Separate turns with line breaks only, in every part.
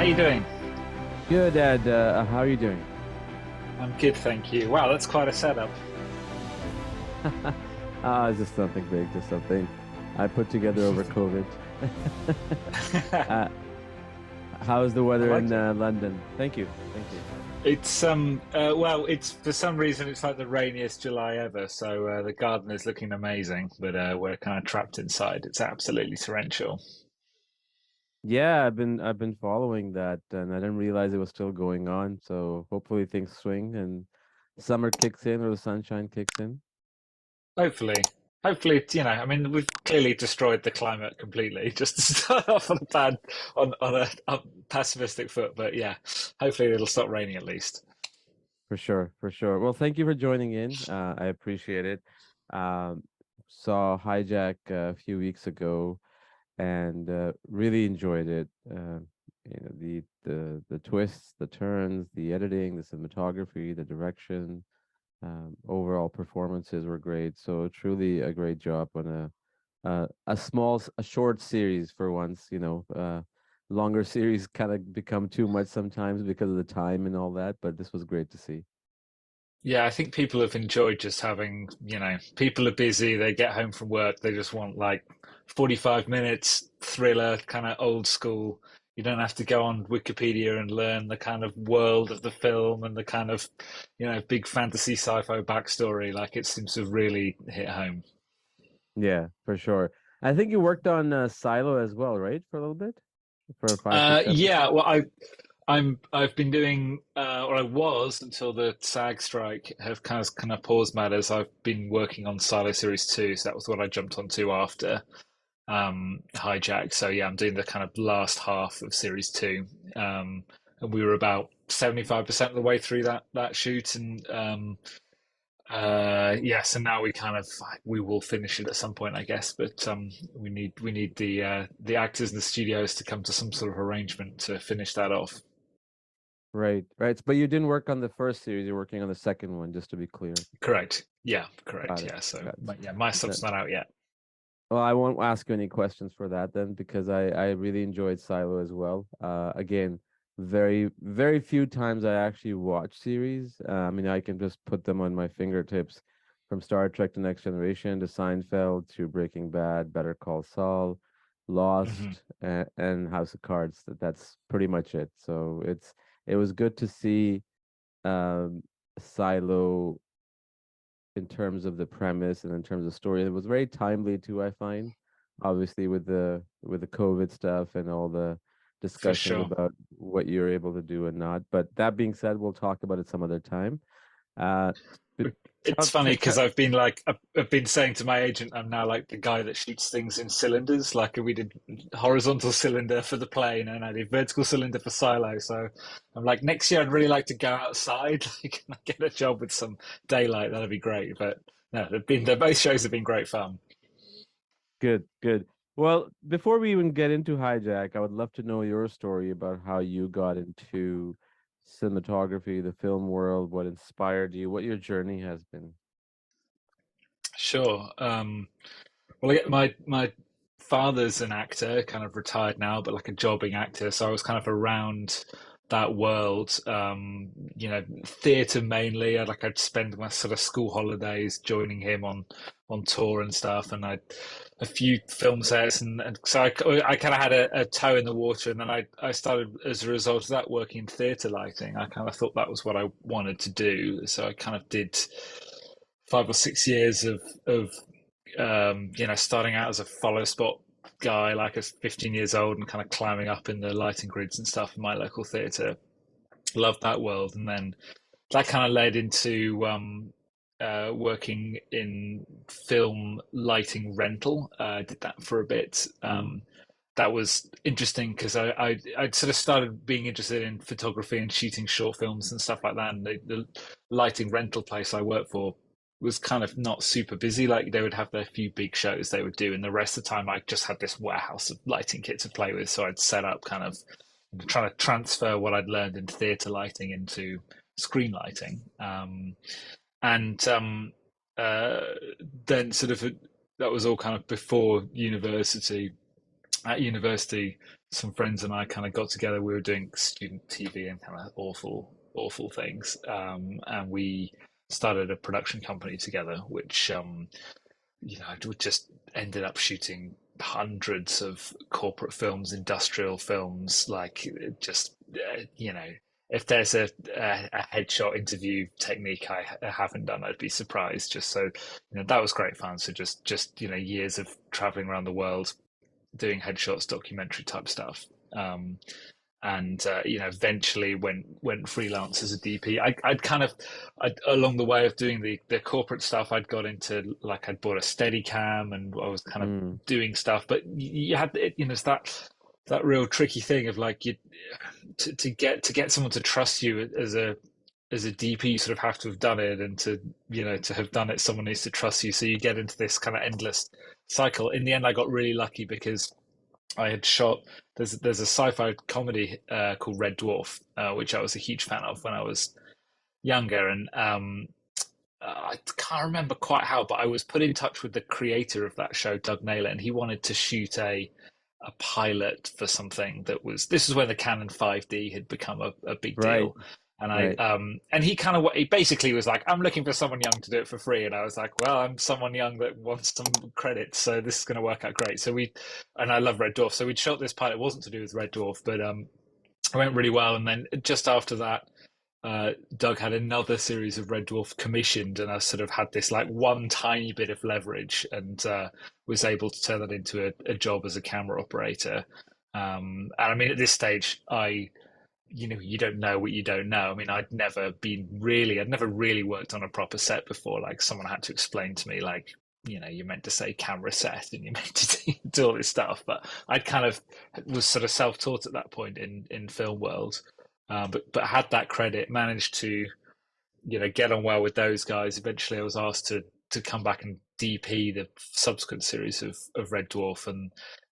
How you doing?
Good, Ed. How are you doing?
I'm good, thank you. Wow, that's quite a setup.
Just something big, just something I put together over COVID.
I
Uh, how's the weather in
like it.
London? Thank you, thank you.
It's it's for some reason it's like the rainiest July ever, so the garden is looking amazing, but we're kind of trapped inside. It's absolutely torrential.
Yeah, I've been following that, and I didn't realize it was still going on. So hopefully things swing and summer kicks in or the sunshine kicks in.
Hopefully, hopefully, I mean, we've clearly destroyed the climate completely. Just to start off on a bad, on a pessimistic foot, but yeah, hopefully it'll stop raining at least.
For sure, for sure. Well, thank you for joining in. I appreciate it. Um, Saw Hijack a few weeks ago and really enjoyed it. The twists, the turns, the editing, the cinematography, the direction, overall performances were great. So truly a great job on a short series for once. Longer series kind of become too much sometimes because of the time and all that. But this was great to see.
Yeah, I think people have enjoyed just having, people are busy, they get home from work, they just want like 45 minutes thriller, kind of old school. You don't have to go on Wikipedia and learn the kind of world of the film and the kind of, big fantasy sci-fi backstory. Like it seems to have really hit home.
Yeah, for sure. I think you worked on Silo as well, right? For a little bit, for 5, 6
Yeah,
episodes.
well, I've been doing, or I was until the SAG strike have kind of paused matters. I've been working on Silo Series 2, so that was what I jumped onto after Hijack. So yeah, I'm doing the kind of last half of Series 2, and we were about 75% of the way through that shoot, and yeah, so now we will finish it at some point, I guess. But we need the actors and the studios to come to some sort of arrangement to finish that off.
Right, right. But you didn't work on the first series, you're working on the second one, just to be clear.
Correct. Yeah,
Got
correct.
it.
Yeah. So
Got
my
it.
stuff's not out yet.
Well, I won't ask you any questions for that then, because I really enjoyed Silo as well. Again, very few times I actually watch series. I mean, I can just put them on my fingertips, from Star Trek: The Next Generation to Seinfeld to Breaking Bad, Better Call Saul,
Hmm.
Lost, and House of Cards. That's pretty much it. So it was good to see Silo in terms of the premise and in terms of story. It was very timely too, I find. Obviously, with the COVID stuff and all the
For
discussions
sure.
about what you're able to do and not. But that being said, we'll talk about it some other time. Uh, but
It's
tell,
funny
t t
because I've been saying to my agent I'm now like the guy that shoots things in cylinders. Like we did horizontal cylinder for the plane and I did vertical cylinder for Silo. So I'm like next year I'd really like to go outside, like and get a job with some daylight. That'd be great. But no, the both shows have been great fun.
Good, good. Well, before we even get into Hijack, I would love to know your story about how you got into cinematography, the film world, what inspired you, what your journey has been.
Sure. Well, my father's an actor, kind of retired now, but like a jobbing actor. So I was kind of around that world. Theatre mainly. I'd spend my sort of school holidays joining him on tour and stuff, and I a few film sets, and so I kind of had a toe in the water, and then I started as a result of that working in theatre lighting. I kind of thought that was what I wanted to do, so I kind of did 5 or 6 years of starting out as a follow spot guy, like as 15 years old, and kind of climbing up in the lighting grids and stuff in my local theatre. Loved that world, and then that kind of led into working in film lighting rental. I did that for a bit.
Mm.
That was interesting because I'd sort of started being interested in photography and shooting short films and stuff like that. And the lighting rental place I worked for was kind of not super busy. Like they would have their few big shows they would do, and the rest of the time I just had this warehouse of lighting kit to play with. So I'd set up kind of trying to transfer what I'd learned in theatre lighting into screen lighting. And uh, then sort of that was all kind of before university. At university, some friends and I kind of got together. We were doing student TV and kind of awful things, and we started a production company together, which we just ended up shooting hundreds of corporate films, industrial films, like just if there's a headshot interview technique I haven't done, I'd be surprised. Just so that was great fun. So just years of traveling around the world doing headshots, documentary type stuff. And eventually went freelance as a DP. I'd along the way of doing the corporate stuff, I'd got into, like, I'd bought a Steadicam and I was kind of
Mm,
doing stuff, but you had it's that real tricky thing of, like, you to get someone to trust you as a DP, you sort of have to have done it, and to have done it, someone needs to trust you. So you get into this kind of endless cycle. In the end, I got really lucky because I had shot. There's a sci-fi comedy called Red Dwarf, which I was a huge fan of when I was younger, and I can't remember quite how, but I was put in touch with the creator of that show, Doug Naylor, and he wanted to shoot a pilot for something that was. This is when the Canon 5D had become a big
right,
deal. And
right.
he basically was like, I'm looking for someone young to do it for free. And I was like, well, I'm someone young that wants some credits, so this is going to work out great. And I love Red Dwarf. So we'd shot this pilot. It wasn't to do with Red Dwarf, but it went really well. And then just after that, Doug had another series of Red Dwarf commissioned, and I sort of had this, like, one tiny bit of leverage, and was able to turn that into a job as a camera operator. And I mean, at this stage, you don't know what you don't know. I mean, I'd never really worked on a proper set before. Like, someone had to explain to me, like, you're meant to say camera set and you're meant to do all this stuff. But I kind of was sort of self-taught at that point in film world. But had that credit, managed to get on well with those guys. Eventually, I was asked to come back and DP the subsequent series of Red Dwarf, and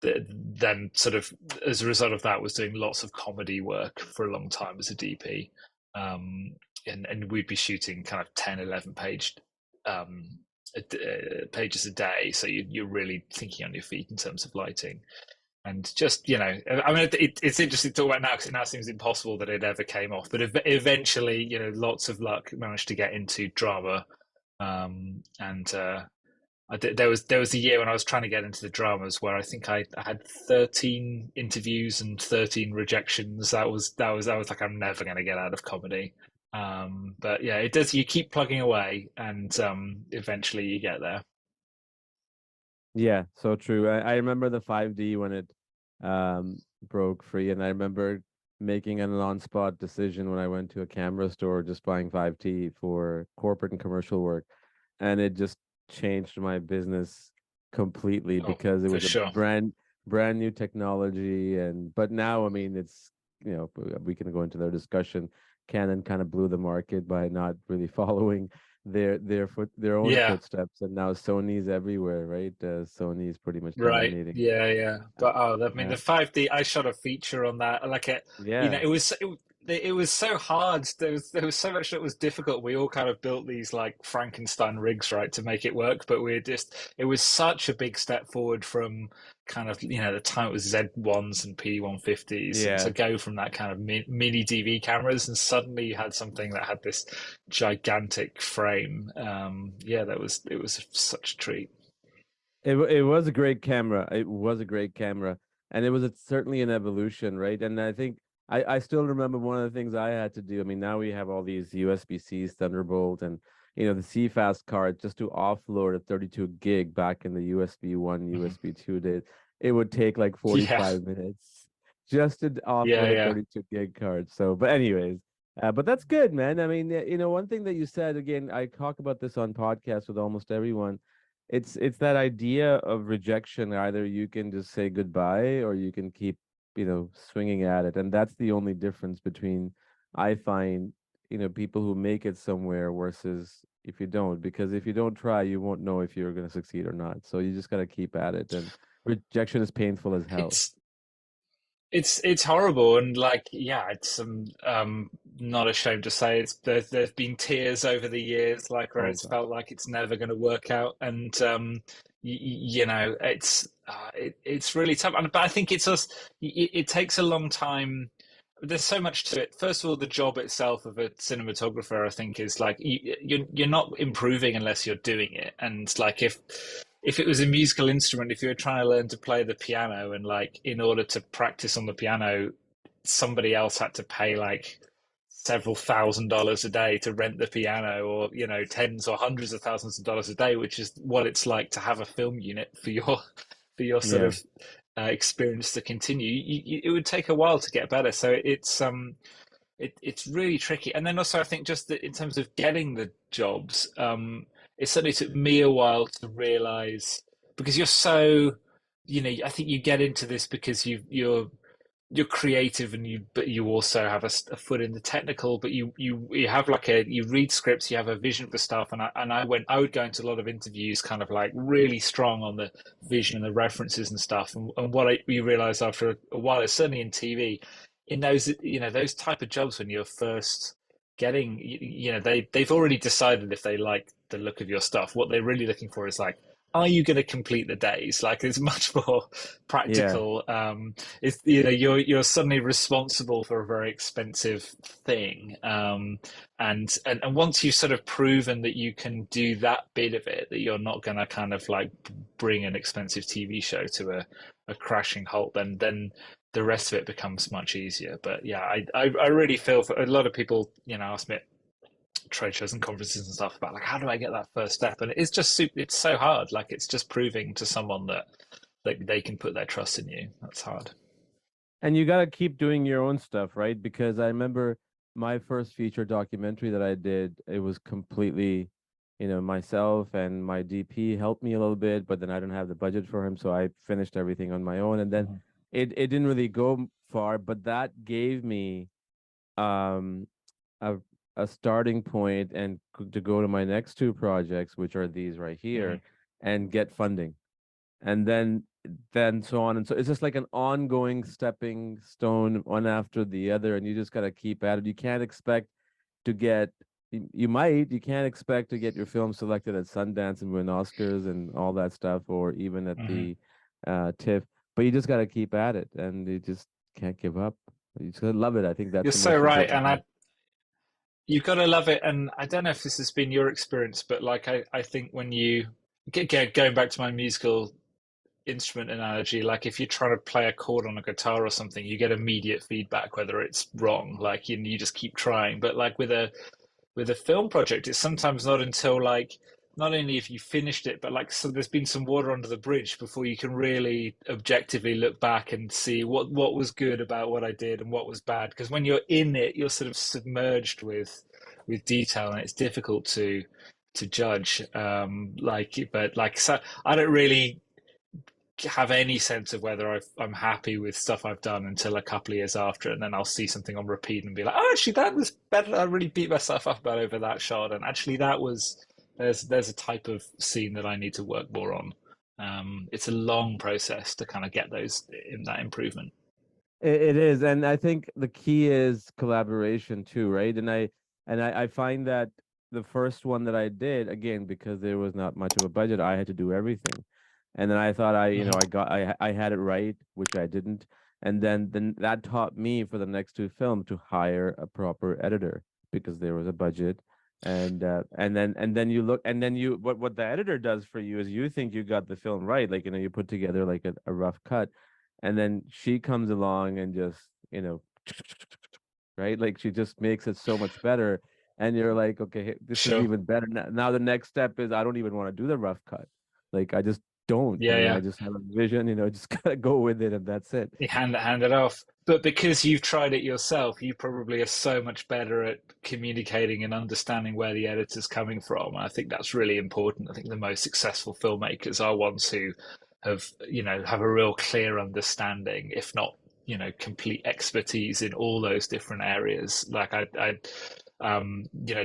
then sort of as a result of that, was doing lots of comedy work for a long time as a DP. Um, and we'd be shooting kind of 10, 11 um, pages a day, so you're really thinking on your feet in terms of lighting. And just, I mean, it's interesting to talk about now because it now seems impossible that it ever came off. But eventually, lots of luck, managed to get into drama. And there was a year when I was trying to get into the dramas where I think I had 13 interviews and 13 rejections. That was like, I'm never going to get out of comedy. But yeah, it does. You keep plugging away, and eventually you get there.
Yeah, so true. I remember the 5D when it broke free, and I remember making an on-spot decision when I went to a camera store just buying 5D for corporate and commercial work, and it just changed my business completely
Oh,
because it
for
was a
sure.
brand new technology. And but now, I mean, it's, we can go into their discussion. Canon kind of blew the market by not really following their own
Yeah.
footsteps, and now Sony's everywhere, right? Sony's pretty much
Right.
dominating.
Yeah, yeah.
Uh,
But I mean,
uh,
the 5D. I shot a feature on that. Like
yeah,
it was so hard. There was so much that was difficult. We all kind of built these, like, Frankenstein rigs, right, to make it work. But it was such a big step forward from kind of, the time it was Z1s and P150s, and to
yeah.
go from that kind of mini DV cameras, and suddenly you had something that had this gigantic frame. Yeah, it was such a treat.
It was a great camera. It was a great camera, and it was certainly an evolution, right? And I think I still remember one of the things I had to do. I mean, now we have all these USB-Cs, Thunderbolt, and the CFast card just to offload a 32 gig back in the USB 1,
Mhm.
USB 2 days. It would take like
Yeah.
45 minutes just to
Yeah,
offload a
yeah.
32 gig card. So, but anyways, but that's good, man. I mean, one thing that you said again, I talk about this on podcasts with almost everyone. It's that idea of rejection. Either you can just say goodbye or you can keep, swinging at it. And that's the only difference between, I find, people who make it somewhere versus if you don't. Because if you don't try, you won't know if you're going to succeed or not. So you just got to keep at it. And rejection is painful as hell.
It's It's horrible, and like, yeah, it's not ashamed to say there's been tears over the years, like where
Oh
it's
God.
felt like it's never going to work out, and you know, it's really tough. But I think it's us. It takes a long time. There's so much to it. First of all, the job itself of a cinematographer, I think, is like you're not improving unless you're doing it. And like if it was a musical instrument, if you were trying to learn to play the piano, and like in order to practice on the piano, somebody else had to pay like several $1,000s a day to rent the piano, or you know, tens or hundreds of thousands of dollars a day, which is what it's like to have a film unit for your sort
Yeah.
of experience to continue. It would take a while to get better, so it's really tricky. And then also, I think just that in terms of getting the jobs, it certainly took me a while to realize, because you're so, you know, I think you get into this because you're creative, and but you also have a foot in the technical, but you have like you read scripts, you have a vision for stuff. And I would go into a lot of interviews kind of like really strong on the vision and the references and stuff. And you realize after a while, it's certainly in TV, in those, you know, those type of jobs when you're first getting, you know, they've already decided if they like the look of your stuff. What they're really looking for is like, are you going to complete the days? Like, it's much more
Yeah.
practical. It's, you know, you're suddenly responsible for a very expensive thing, and once you've sort of proven that you can do that bit of it, that you're not going to kind of like bring an expensive TV show to a crashing halt, then the rest of it becomes much easier. But yeah, I really feel for a lot of people, you know, ask me at trade shows and conferences and stuff about like, how do I get that first step? And it's just it's so hard. Like, it's just proving to someone that they can put their trust in you. That's hard.
And you got to keep doing your own stuff, right? Because I remember my first feature documentary that I did, it was completely, myself, and my DP helped me a little bit, but then I didn't have the budget for him, so I finished everything on my own. And then
Mhm.
it didn't really go far, but that gave me um a a starting point and to go to my next two projects, which are these right here,
Mhm.
and get funding, and then so on. And so it's just like an ongoing stepping stone, one after the other, and you just got to keep at it. You can't expect to get you can't expect to get your film selected at Sundance and win Oscars and all that stuff, or even at
Mhm.
the TIFF, but you just got to keep at it, and you just can't give up. You just gotta love it. I think that's
You're
the
so
most
right,
important
and
thing.
you've got to love it. And I don't know if this has been your experience, but like I think when you going back to my musical instrument analogy, like if you're trying to play a chord on a guitar or something, you get immediate feedback whether it's wrong. Like you just keep trying. But like with a film project, it's sometimes not until like not only have you finished it, but like so there's been some water under the bridge before you can really objectively look back and see what was good about what I did and what was bad. Because when you're in it, you're sort of submerged with detail, and it's difficult to judge. But like, so I don't really have any sense of whether I'm happy with stuff I've done until a couple of years after, and then I'll see something on repeat and be like, oh, actually, that was better. I really beat myself up about over that shot, and actually, that was there's a type of scene that I need to work more on. It's a long process to kind of get those in that improvement.
It is, and I think the key is collaboration too, right? And I find that the first one that I did, again, because there was not much of a budget, I had to do everything. And then I thought
Mm-hmm.
I had it right, which I didn't. And then that taught me for the next two films to hire a proper editor because there was a budget. And then you look, and then you what the editor does for you is you think you got the film right, like you put together like a rough cut, and then she comes along and just right, like she just makes it so much better, and you're like, okay, this is
Sure.
even better. Now the next step is I don't even want to do the rough cut, like I just don't,
Yeah,
I
yeah.
just have a vision, just gotta go with it, and that's it.
You hand it off. But because you've tried it yourself, you probably are so much better at communicating and understanding where the editor's coming from. I think that's really important. I think the most successful filmmakers are ones who have a real clear understanding, if not, complete expertise in all those different areas. Like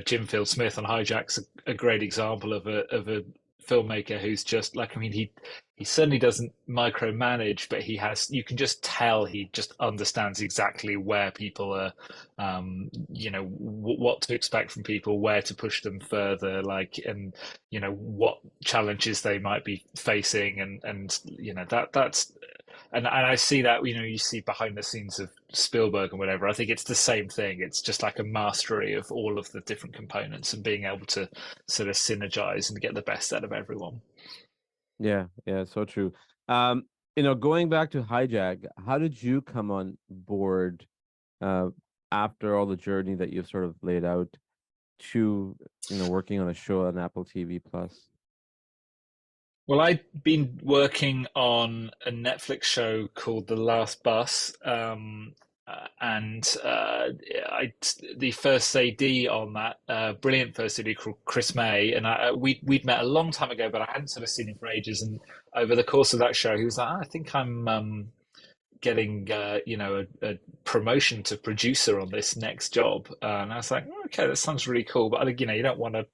Jim Field Smith on Hijack's a great example of a filmmaker who's just like, I mean, he certainly doesn't micromanage, but you can just tell he just understands exactly where people are, what to expect from people, where to push them further, like, and, what challenges they might be facing. And, and I see that, you see behind the scenes of Spielberg and whatever. I think it's the same thing. It's just like a mastery of all of the different components and being able to sort of synergize and get the best out of everyone.
Yeah, yeah, so true. Um, going back to Hijack, how did you come on board uh after all the journey that you've sort of laid out to, working on a show on Apple TV Plus?
Well, I'd been working on a Netflix show called The Last Bus, and the first AD on that brilliant first AD called Chris May, and we'd met a long time ago, but I hadn't sort of seen him for ages. And over the course of that show, he was like, "I think I'm getting a promotion to producer on this next job," and I was like, okay, that sounds really cool, but I think you don't want to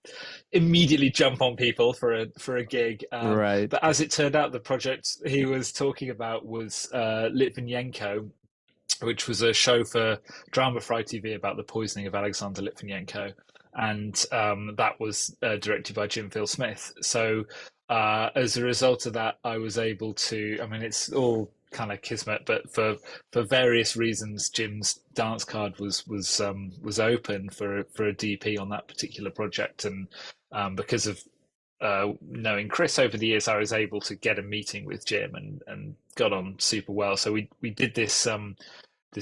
immediately jump on people for a gig.
Right.
But as it turned out, the project he was talking about was Litvinenko, which was a show for Drama for ITV about the poisoning of Alexander Litvinenko, and that was directed by Jim Phil Smith. So as a result of that, I was able to. I mean, it's all kind of kismet, but for various reasons, Jim's dance card was open for a DP on that particular project, and because of knowing Chris over the years, I was able to get a meeting with Jim and got on super well. So we did this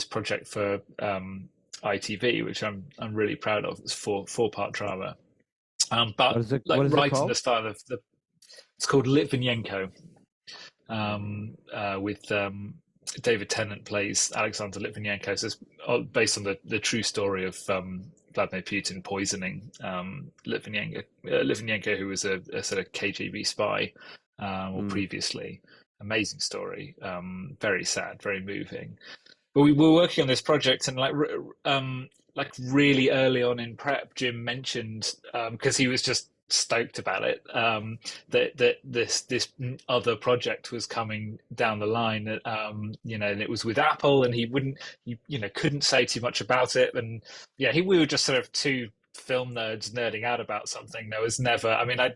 project for ITV, which I'm really proud of. It's four-part drama, but like
What is it
right in the
called?
style of the it's called Litvinenko, with David Tennant plays Alexander Litvinenko. So it's based on the true story of Vladimir Putin poisoning Litvinenko, who was a sort of KGB spy, or
Mm,
previously. Amazing story, very sad, very moving. But we were working on this project, and like really early on in prep, Jim mentioned, because he was just stoked about it, that this other project was coming down the line, and it was with Apple, and he couldn't say too much about it, and yeah, we were just sort of two film nerds nerding out about something. There was never, I mean, I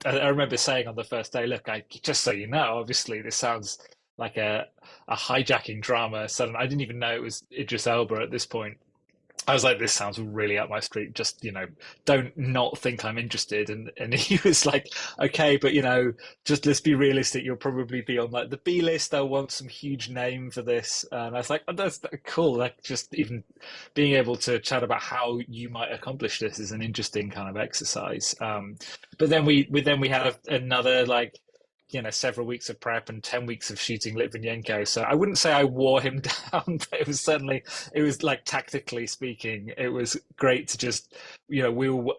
remember saying on the first day, look, I just so you know, obviously this sounds like a hijacking drama. Suddenly, I didn't even know it was Idris Elba at this point. I was like, this sounds really up my street. Just, don't not think I'm interested. And he was like, okay, but just let's be realistic. You'll probably be on like the B list. They'll want some huge name for this. And I was like, oh, that's cool. Like just even being able to chat about how you might accomplish this is an interesting kind of exercise. But then we had another like several weeks of prep and 10 weeks of shooting Litvinenko. So I wouldn't say I wore him down, but it was like tactically speaking, it was great to just, I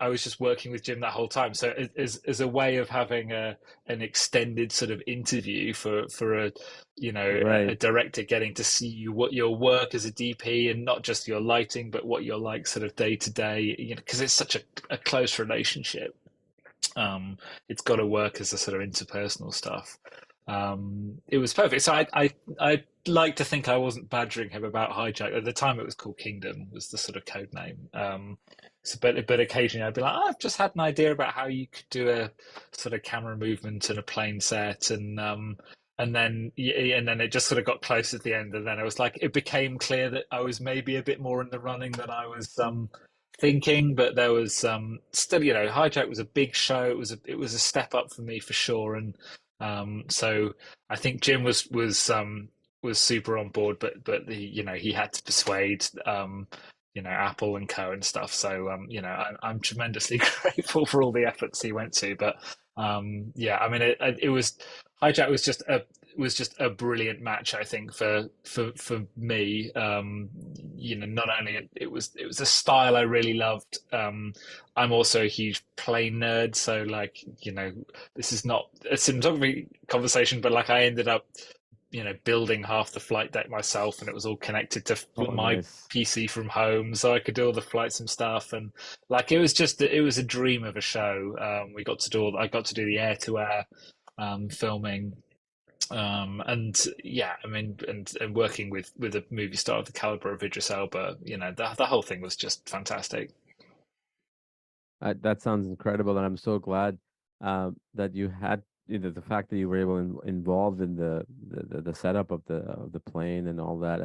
was just working with Jim that whole time. So as a way of having an extended sort of interview for a
right.
director getting to see what your work as a DP and not just your lighting, but what you're like sort of day to day, because it's such a close relationship. It's got to work as a sort of interpersonal stuff. It was perfect. So I like to think I wasn't badgering him about Hijack. At the time, it was called Kingdom, was the sort of code name. But occasionally I'd be like, I've just had an idea about how you could do a sort of camera movement and a plane set, and then it just sort of got close at the end, and then it became clear that I was maybe a bit more in the running than I was thinking, but there was still, Hijack was a big show. It was a step up for me for sure, and so I think Jim was super on board, but he had to persuade Apple and Co and stuff. So I'm tremendously grateful for all the efforts he went to. But yeah, I mean it was Hijack was just a brilliant match, I think, for me. Not only it was a style I really loved. I'm also a huge plane nerd, so like this is not a cinematography conversation, but like I ended up building half the flight deck myself, and it was all connected to
Oh,
my
nice.
PC from home, so I could do all the flights and stuff. And like it was a dream of a show. I got to do the air to air filming. And yeah, I mean, and working with a movie star of the caliber of Idris Elba, the whole thing was just fantastic.
That sounds incredible, and I'm so glad that you had, the fact that you were able involved in the setup of the plane and all that,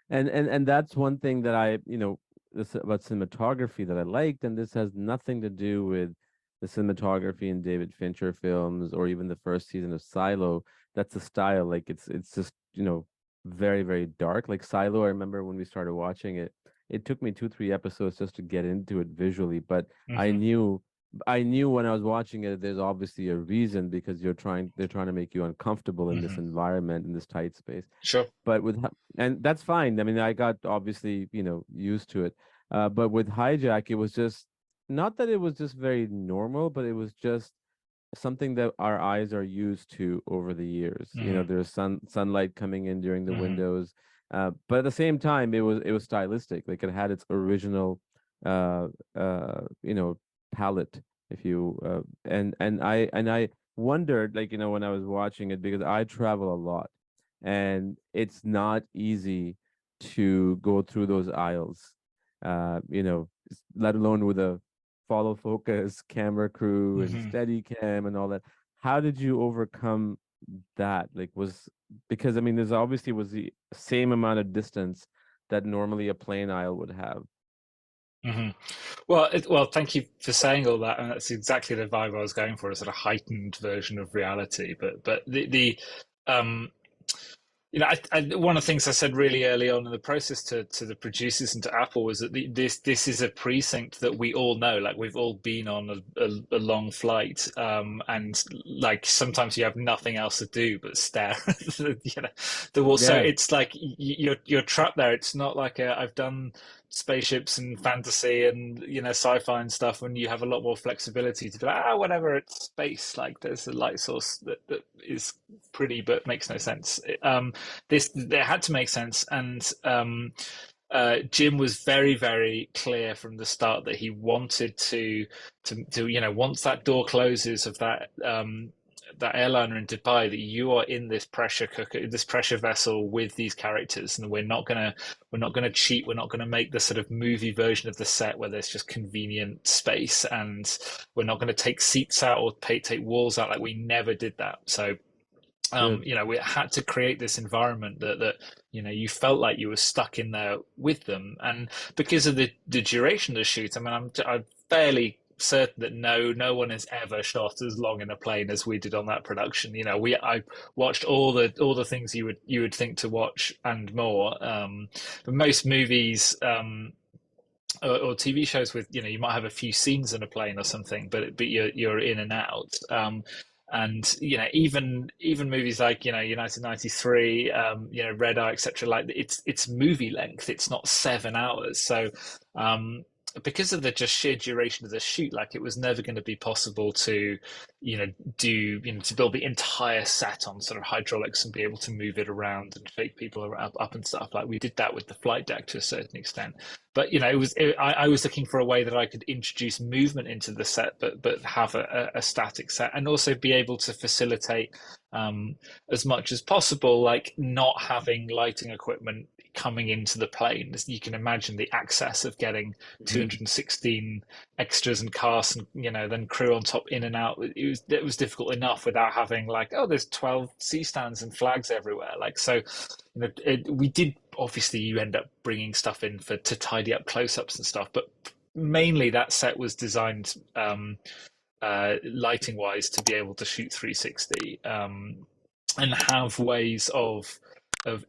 and that's one thing that this about cinematography that I liked, and this has nothing to do with the cinematography in David Fincher films or even the first season of Silo. That's the style, like it's just very very dark. Like Silo, I remember when we started watching it, it took me 2 3 episodes just to get into it visually, but I
Hmm.
knew I knew when I was watching it, there's obviously a reason because they're trying to make you uncomfortable in this
Hmm.
environment, in this tight space.
Sure.
But and that's fine. I mean, I got obviously, used to it. But with Hijack, it was just not that it was just very normal, but it was just something that our eyes are used to over the years.
Hmm.
There's sunlight coming in during the
Hmm.
windows, but at the same time, it was stylistic. Like it had its original, uh, you know, palette. If you and I wondered, like when I was watching it, because I travel a lot, and it's not easy to go through those aisles. Let alone with a follow focus, camera crew, and
Hmm.
steady cam and all that. How did you overcome that? Like, because I mean, there's obviously was the same amount of distance that normally a plane aisle would have.
Hmm. Well, thank you for saying all that, and that's exactly the vibe I was going for—a sort of heightened version of reality. But the um, one of the things I said really early on in the process to the producers and to Apple was that this is a precinct that we all know. Like we've all been on a long flight, and like sometimes you have nothing else to do but stare at the wall. So
Yeah,
it's like you're trapped there. It's not like I've done spaceships and fantasy and sci-fi and stuff when you have a lot more flexibility to be like, whatever, it's space. Like there's a light source that is pretty but makes no sense. This It had to make sense, and Jim was very, very clear from the start that he wanted to once that door closes of that airliner in Dubai, that you are in this pressure cooker, this pressure vessel with these characters, and we're not gonna cheat. We're not gonna make the sort of movie version of the set where there's just convenient space, and we're not gonna take seats out or take walls out. Like we never did that. So
good.
we had to create this environment that you felt like you were stuck in there with them, and because of the duration of the shoot, I mean, I'm fairly certain that no one has ever shot as long in a plane as we did on that production. I watched all the things you would think to watch and more. But most movies. Or TV shows with you might have a few scenes in a plane or something, but you're in and out. And even movies like United 93, Red Eye, etc. Like it's movie length. It's not 7 hours. So um, because of the just sheer duration of the shoot, like it was never going to be possible to you know to build the entire set on sort of hydraulics and be able to move it around and shake people up and stuff. Like we did that with the flight deck to a certain extent, but I was looking for a way that I could introduce movement into the set, but have a static set, and also be able to facilitate as much as possible, like not having lighting equipment coming into the plane. As you can imagine, the access of getting
Mhm.
216 extras and casts, and then crew on top, in and out. It was difficult enough without having like, oh, there's 12 C stands and flags everywhere. Like so, we did, obviously you end up bringing stuff in to tidy up close-ups and stuff, but mainly that set was designed lighting wise to be able to shoot 360, and have ways of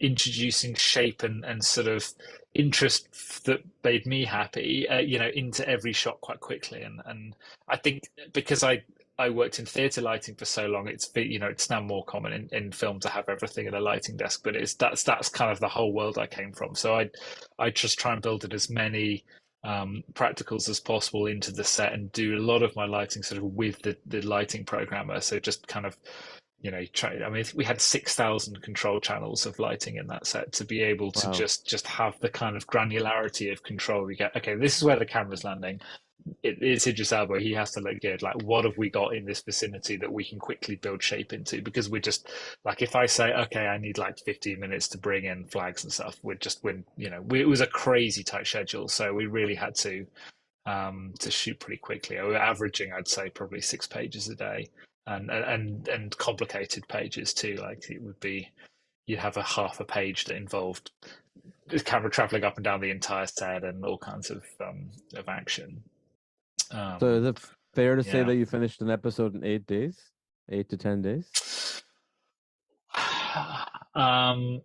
introducing shape and sort of interest that made me happy, into every shot quite quickly. And I think because I worked in theatre lighting for so long, it's now more common in film to have everything in a lighting desk, but that's kind of the whole world I came from. So I just try and build in as many practicals as possible into the set, and do a lot of my lighting sort of with the lighting programmer. So just kind of try. I mean, we had 6,000 control channels of lighting in that set to be able to
Wow.
just have the kind of granularity of control we get. Okay, this is where the camera's landing. it's Idris Elba. He has to look good. Like, what have we got in this vicinity that we can quickly build shape into? Because we're just like, if I say, okay, I need like 15 minutes to bring in flags and stuff, it was a crazy tight schedule, so we really had to shoot pretty quickly. We were averaging, I'd say, probably 6 pages a day, and complicated pages too. Like it would be, you'd have a half a page that involved the camera traveling up and down the entire set and all kinds of action.
So
Um,
is it fair to say
yeah.
that you finished an episode in 8 days, 8 to 10 days?
Um,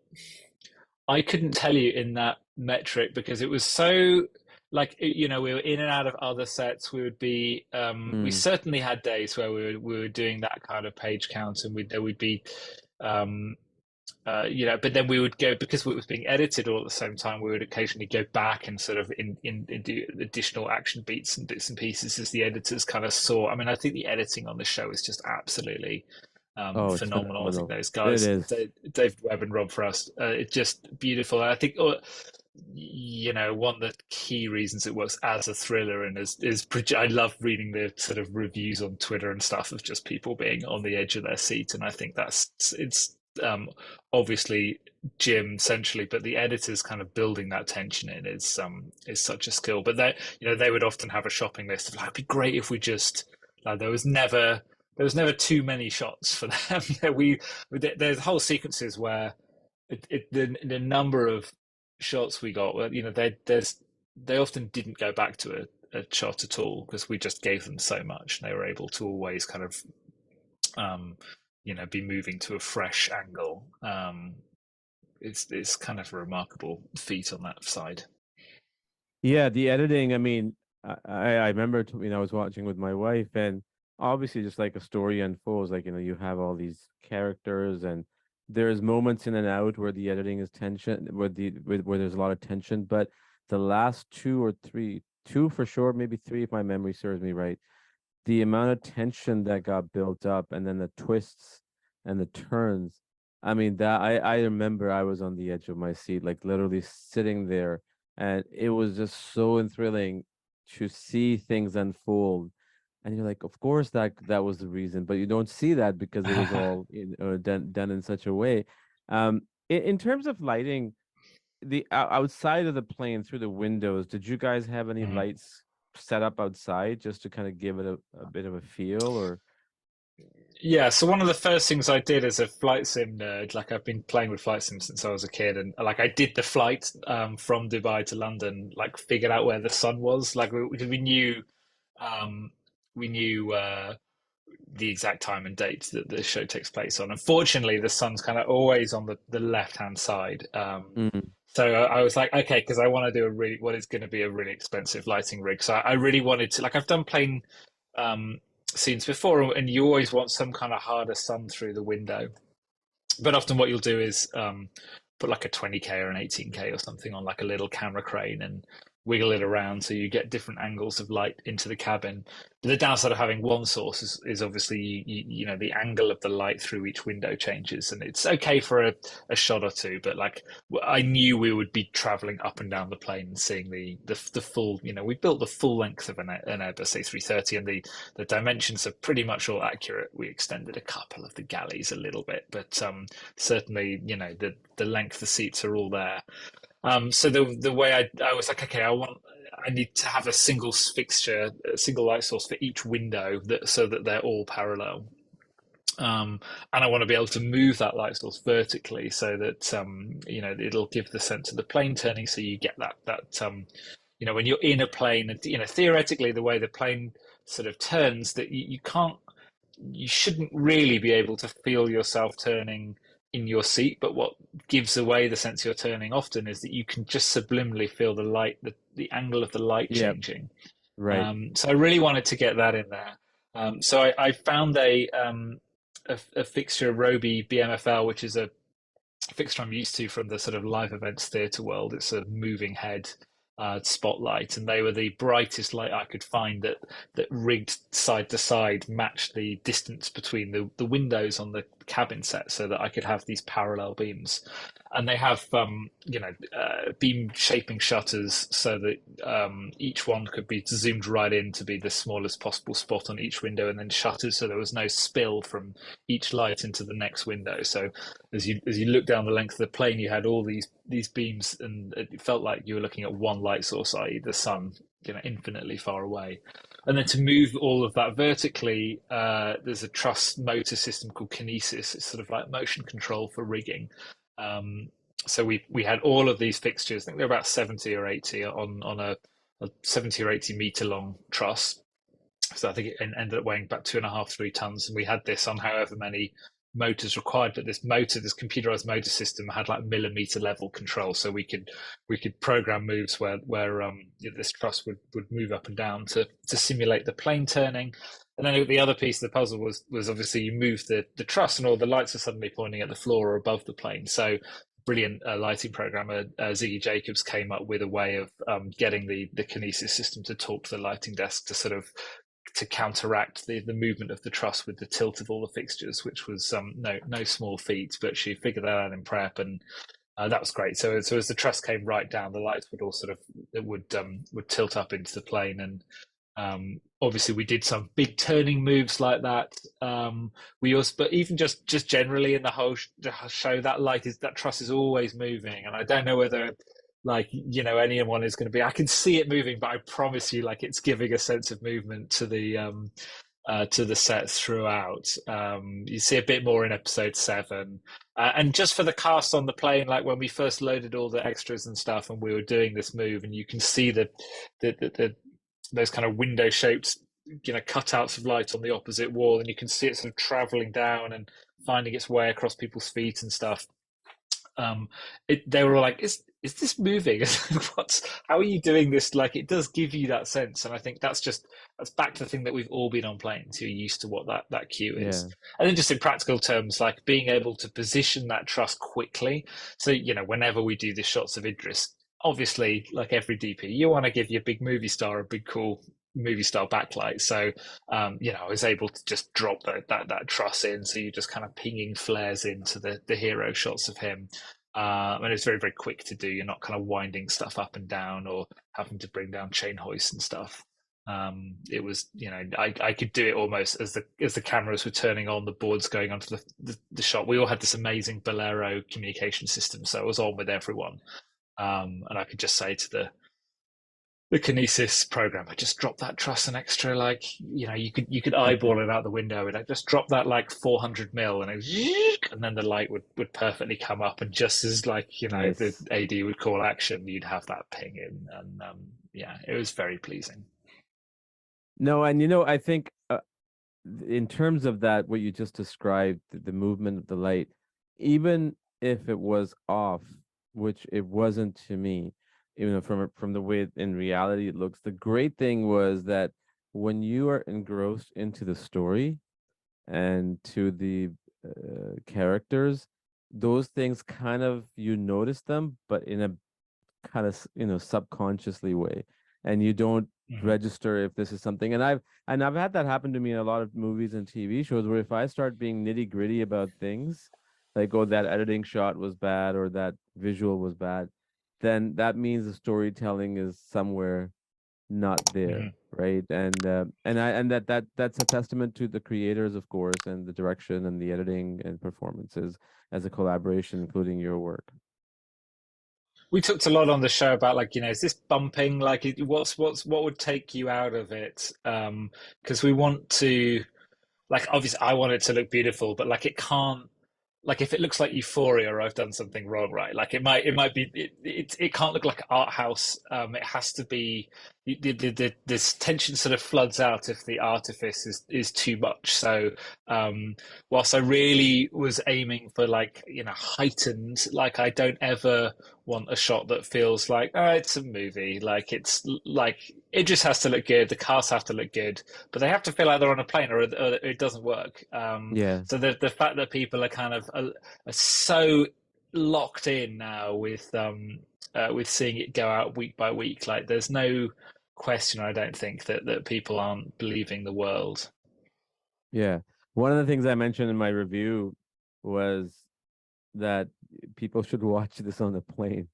I couldn't tell you in that metric because it was so like we were in and out of other sets. We
Mm.
certainly had days where we were doing that kind of page count, and there would be um but then we would go, because it was being edited all at the same time, we would occasionally go back and sort of in do additional action beats and bits and pieces as the editors kind of saw. I mean, I think the editing on the show is just absolutely
Oh, it's
phenomenal. I think
phenomenal.
those
It
guys,
is.
David Webb and Rob Frost, it's just beautiful. And I think, one of the key reasons it works as a thriller and I love reading the sort of reviews on Twitter and stuff of just people being on the edge of their seat. And I think it's um, obviously Jim centrally, but the editors kind of building that tension in is such a skill. But they would often have a shopping list of like, it'd be great if we just like there was never too many shots for them. There's whole sequences where the number of shots we got, well, they often didn't go back to a shot at all because we just gave them so much, and they were able to always kind of um, be moving to a fresh angle. It's kind of a remarkable feat on that side.
Yeah, the editing, I mean, I remember I was watching with my wife, and obviously just like a story unfolds, like you have all these characters, and there's moments in and out where the editing is tension, where there's a lot of tension, but the last two or three, two for sure, maybe three if my memory serves me right, the amount of tension that got built up, and then the twists and the turns. I mean, that I remember I was on the edge of my seat, like literally sitting there, and it was just so thrilling to see things unfold. And you're like, of course that was the reason, but you don't see that because it was all done in such a way. In terms of lighting, the outside of the plane through the windows, did you guys have any
Mhm.
lights set up outside just to kind of give it a bit of a feel or
Yeah, so one of the first things I did as a flight sim nerd, like I've been playing with flight sims since I was a kid, and like I did the flight from Dubai to London, like figured out where the sun was, like because um, we knew the exact time and date that the show takes place on. Unfortunately, the sun's kind of always on the left hand side.
mm,
So I was like, okay, because I want to do what is going to be a really expensive lighting rig. So I really wanted to, like, I've done plane um, scenes before, and you always want some kind of harder sun through the window. But often what you'll do is put like a 20K or an 18K or something on like a little camera crane and wiggle it around so you get different angles of light into the cabin. But the downside of having one source is obviously the angle of the light through each window changes, and it's okay for a shot or two. But like I knew we would be traveling up and down the plane and seeing the full. We built the full length of an Airbus A330, and the dimensions are pretty much all accurate. We extended a couple of the galleys a little bit, but certainly the length, the seats are all there. So the way I was like, okay, I need to have a single fixture, a single light source for each window so that they're all parallel. And I want to be able to move that light source vertically so that it'll give the sense of the plane turning, so you get that when you're in a plane, and theoretically the way the plane sort of turns, that you shouldn't really be able to feel yourself turning in your seat, but what gives away the sense you're turning often is that you can just subliminally feel the light, the angle of the light
yeah,
changing.
right.
So I really wanted to get that in there. So I found a fixture, Roby BMFL, which is a fixture I'm used to from the sort of live events theatre world. It's a moving head spotlight, and they were the brightest light I could find that rigged side to side matched the distance between the windows on the cabin set so that I could have these parallel beams. And they have, beam shaping shutters so that each one could be zoomed right in to be the smallest possible spot on each window, and then shutters so there was no spill from each light into the next window. So as you look down the length of the plane, you had all these beams, and it felt like you were looking at one light source, i.e., the sun, infinitely far away. And then to move all of that vertically, there's a truss motor system called Kinesis. It's sort of like motion control for rigging. Um, so we had all of these fixtures. I think they're about 70 or 80 on a 70 or 80 meter long truss. So I think it ended up weighing about 2.5, 3 tons. And we had this on however many motors required. But this computerized motor system had like millimeter level control. So we could program moves where this truss would move up and down to simulate the plane turning. And then the other piece of the puzzle was obviously you move the truss and all the lights are suddenly pointing at the floor or above the plane. So brilliant lighting programmer Ziggy Jacobs came up with a way of getting the Kinesis system to talk to the lighting desk to sort of to counteract the movement of the truss with the tilt of all the fixtures, which was no small feat. But she figured that out in prep, and that was great. So as the truss came right down, the lights would all sort of it would tilt up into the plane, and obviously we did some big turning moves like that. We also, but even just generally in the whole show, that truss is always moving, and I don't know whether anyone is going to be. I can see it moving, but I promise you, like it's giving a sense of movement to the sets throughout. You see a bit more in episode 7. And just for the cast on the plane, like when we first loaded all the extras and stuff, and we were doing this move, and you can see the those kind of window shaped cutouts of light on the opposite wall, and you can see it sort of traveling down and finding its way across people's feet and stuff. um they were all like, is this moving? What's How are you doing this? Like, it does give you that sense, and I think that's back to the thing that we've all been on planes. You're used to what that cue is.
Yeah.
And then just in practical terms, like being able to position that truss quickly. So whenever we do the shots of Idris, obviously, like every DP, you want to give your big movie star a big cool movie star backlight. So I was able to just drop that truss in, so you're just kind of pinging flares into the hero shots of him. And it's very, very quick to do. You're not kind of winding stuff up and down or having to bring down chain hoists and stuff. It was, I could do it almost as the cameras were turning on, the boards going onto the shot. We all had this amazing Bolero communication system, so I was on with everyone. And I could just say to the Kinesis program, I just dropped that truss an extra, like, you could eyeball it out the window, and I just dropped that like 400 mil, and and then the light would perfectly come up, and just as like the
Nice.
AD would call action, you'd have that ping in, and yeah, it was very pleasing.
No, and I think in terms of that, what you just described, the movement of the light, even if it was off, which it wasn't to me, even though from the way in reality it looks, the great thing was that when you are engrossed into the story and to the characters, those things kind of you notice them, but in a kind of subconsciously way, and you don't
Mhm.
register if this is something. And I've had that happen to me in a lot of movies and TV shows, where if I start being nitty gritty about things, like, oh, that editing shot was bad or that visual was bad, then that means the storytelling is somewhere not there,
Mhm.
right? And that's a testament to the creators, of course, and the direction and the editing and performances as a collaboration, including your work.
We talked a lot on the show about, like, is this bumping? Like, what would take you out of it? Because we want to, like, obviously I want it to look beautiful, but like it can't, like if it looks like Euphoria, I've done something wrong, right? Like it might be, it can't look like art house. It has to be, this tension sort of floods out if the artifice is too much. So whilst I really was aiming for, like, heightened, like I don't ever want a shot that feels like, oh, it's a movie. Like, it's like it just has to look good. The cast have to look good, but they have to feel like they're on a plane, or it doesn't work.
Yeah.
So the fact that people are kind of are so locked in now with seeing it go out week by week, like there's no question, I don't think, that people aren't believing the world.
Yeah. One of the things I mentioned in my review was that people should watch this on the plane.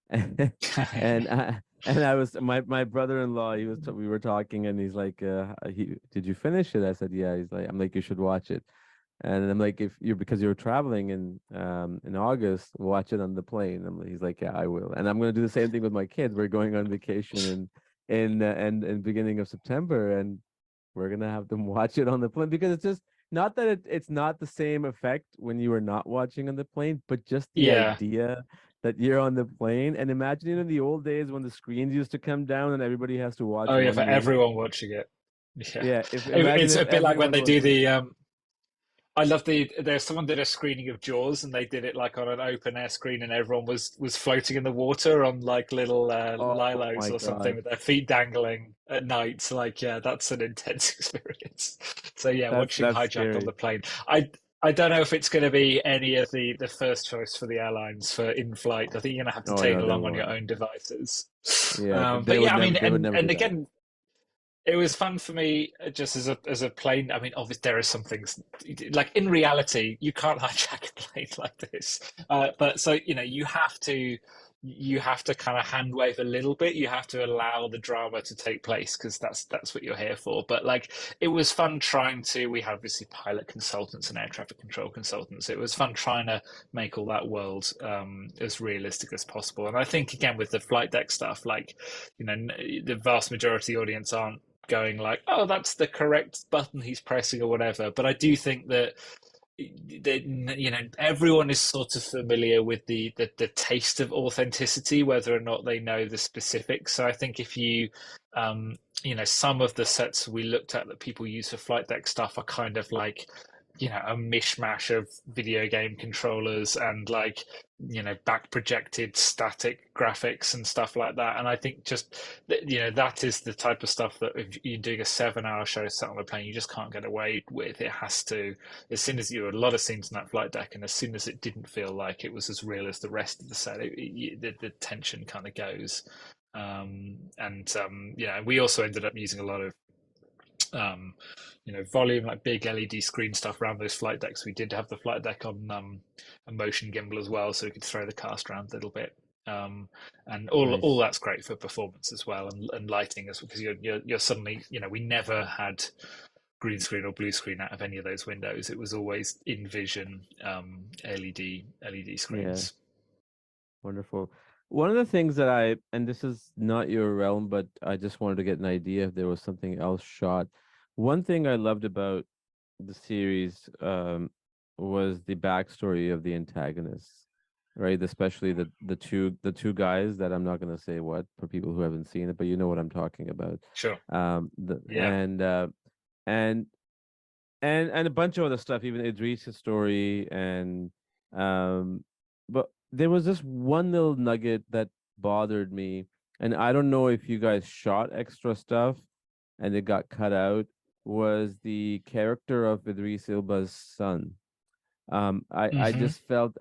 And I was my brother-in-law, we were talking, and he's like, did you finish it? I said, yeah. I'm like, you should watch it. And I'm like, if you're because you're traveling in August, watch it on the plane. He's like, yeah, I will. And I'm gonna do the same thing with my kids. We're going on vacation in beginning of September, and we're gonna have them watch it on the plane because it's just not that it's not the same effect when you are not watching on the plane, but just the
Yeah.
idea that you're on the plane and imagining in the old days when the screens used to come down and everybody has to watch
Oh yeah,
one
for
movie.
everyone watching it. Yeah.
Yeah, if imagine
It's
if
a bit like when
everyone
they
was
do the I love there's someone did a screening of Jaws and they did it like on an open air screen and everyone was floating in the water on like little
oh
lilos
my
or something
God.
with their feet dangling at night. So like yeah, that's an intense experience. So yeah, watching
That's
Hijack on
scary.
the plane. I don't know if it's going to be any of the first choice for the airlines for in flight. I think you're going to have to
Oh
take
no,
it
they
along on your
won't.
own devices.
Yeah,
But yeah, I mean,
they would never
and
do that.
again, it was fun for me just as a plane. I mean, obviously there are some things like in reality you can't hijack a plane like this. But so you know you have to kind of hand wave a little bit. You have to allow the drama to take place because that's what you're here for. But like it was fun trying to. We had obviously pilot consultants and air traffic control consultants. It was fun trying to make all that world as realistic as possible. And I think again with the flight deck stuff, like you know the vast majority of the audience aren't going like, oh, that's the correct button he's pressing or whatever. But I do think that you know everyone is sort of familiar with the taste of authenticity, whether or not they know the specifics. So I think if you you know some of the sets we looked at that people use for flight deck stuff are kind of like you know a mishmash of video game controllers and like you know back projected static graphics and stuff like that. And I think just you know that is the type of stuff that if you're doing a 7 hour show set on a plane you just can't get away with. It has to, as soon as you had a lot of scenes in that flight deck and as soon as it didn't feel like it was as real as the rest of the set, the tension kind of goes. You know we also ended up using a lot of um, you know, volume like big LED screen stuff around those flight decks. We did have the flight deck on a motion gimbal as well, so we could throw the cast around a little bit. Um, and all
Nice.
that's great for performance as well, and lighting as well, because you're suddenly you know we never had green screen or blue screen out of any of those windows. It was always in vision LED
Yeah.
screens.
Wonderful. One of the things that and this is not your realm, but I just wanted to get an idea if there was something else shot. One thing I loved about the series was the backstory of the antagonists, right? Especially the two guys that I'm not gonna say what for people who haven't seen it, but you know what I'm talking about.
Sure.
The
Yeah.
and and a bunch of other stuff, even Idris' story, and um, but there was this one little nugget that bothered me, and I don't know if you guys shot extra stuff and it got cut out. Was the character of Idris Elba's son?
Hmm.
I just felt,